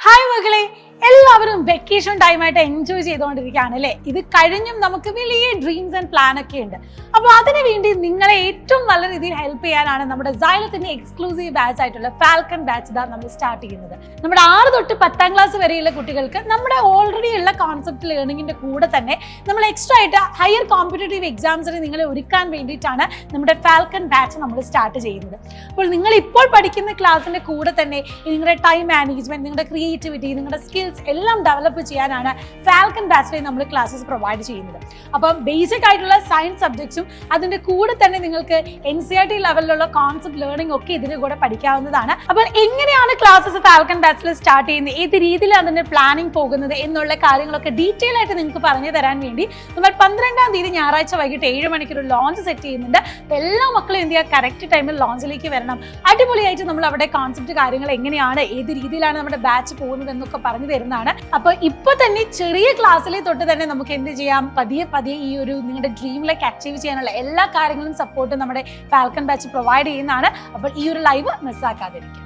Hi മക്കളെ, എല്ലാവരും vacation ടൈമായിട്ട് enjoy ചെയ്തുകൊണ്ടിരിക്കുകയാണ് അല്ലേ? ഇത് കഴിഞ്ഞും നമുക്ക് വലിയ ഡ്രീംസ് ആൻഡ് പ്ലാൻ ഒക്കെ ഉണ്ട്. അപ്പോൾ അതിനു വേണ്ടി നിങ്ങളെ ഏറ്റവും നല്ല രീതിയിൽ ഹെൽപ്പ് ചെയ്യാനാണ് നമ്മുടെ സൈലത്തിന്റെ എക്സ്ക്ലൂസീവ് ബാച്ച് ആയിട്ടുള്ള ഫാൽക്കൺ ബാച്ച് നമ്മൾ സ്റ്റാർട്ട് ചെയ്യുന്നത്. നമ്മുടെ 6 തൊട്ട് 10ാം ക്ലാസ് വരെയുള്ള കുട്ടികൾക്ക് നമ്മുടെ ഓൾറെഡി ഉള്ള കോൺസെപ്റ്റ് ലേണിംഗിന്റെ കൂടെ തന്നെ നമ്മൾ എക്സ്ട്രാ ആയിട്ട് ഹയർ കോമ്പറ്റേറ്റീവ് എക്സാംസിന് നിങ്ങളെ ഒരുക്കാൻ വേണ്ടിയിട്ടാണ് നമ്മുടെ ഫാൽക്കൺ ബാച്ച് നമ്മൾ സ്റ്റാർട്ട് ചെയ്യുന്നത്. അപ്പോൾ നിങ്ങൾ ഇപ്പോൾ പഠിക്കുന്ന ക്ലാസ്സിന്റെ കൂടെ തന്നെ നിങ്ങളുടെ ടൈം മാനേജ്മെന്റ്, നിങ്ങളുടെ ക്രിയേറ്റിവിറ്റി, നിങ്ങളുടെ സ്കിൽസ് എല്ലാം ഡെവലപ്പ് ചെയ്യാനാണ് ഫാൽക്കൺ ബാച്ചിൽ നമ്മൾ ക്ലാസ്സസ് പ്രൊവൈഡ് ചെയ്യുന്നത്. അപ്പം ബേസിക് ആയിട്ടുള്ള സയൻസ് സബ്ജക്ട്സും അതിന്റെ കൂടെ തന്നെ നിങ്ങൾക്ക് NCERT ലെവലിലുള്ള കോൺസെപ്റ്റ് ലേണിംഗ് ഒക്കെ ഇതിന്റെ കൂടെ പഠിക്കാവുന്നതാണ്. അപ്പോൾ എങ്ങനെയാണ് ക്ലാസ്സസ് ഫാൽക്കൺ ബാച്ചിൽ സ്റ്റാർട്ട് ചെയ്യുന്നത്, ഏത് രീതിയിലാണ് അതിന്റെ പ്ലാനിങ് പോകുന്നത് എന്നുള്ള കാര്യങ്ങളൊക്കെ ഡീറ്റെയിൽ ആയിട്ട് നിങ്ങൾക്ക് പറഞ്ഞു തരാൻ വേണ്ടി നമ്മൾ 12ാം തീയതി ഞായറാഴ്ച വൈകിട്ട് 7 മണിക്ക് ഒരു ലോഞ്ച് സെറ്റ് ചെയ്യുന്നുണ്ട്. എല്ലാ മക്കളും എന്ത് ചെയ്യുക, കറക്റ്റ് ടൈമിൽ ലോഞ്ചിലേക്ക് വരണം. അടിപൊളിയായിട്ട് നമ്മൾ അവിടെ കോൺസെപ്റ്റ് കാര്യങ്ങൾ എങ്ങനെയാണ്, ഏത് രീതിയിലാണ് നമ്മുടെ ബാച്ച് പോകുന്നത് എന്നൊക്കെ പറഞ്ഞു തരുന്നതാണ്. അപ്പോൾ ഇപ്പൊ തന്നെ ചെറിയ ക്ലാസ്സിലെ തൊട്ട് തന്നെ നമുക്ക് എന്ത് ചെയ്യാം, പതിയെ പതിയെ ഈ ഒരു നിങ്ങളുടെ ഡ്രീമിലേക്ക് അച്ചീവ് ചെയ്യാനുള്ള എല്ലാ കാര്യങ്ങളും സപ്പോർട്ടും നമ്മുടെ ഫാൽക്കൺ ബാച്ച് പ്രൊവൈഡ് ചെയ്യുന്നതാണ്. അപ്പോൾ ഈ ഒരു ലൈവ് മിസ്സാക്കാതിരിക്കും.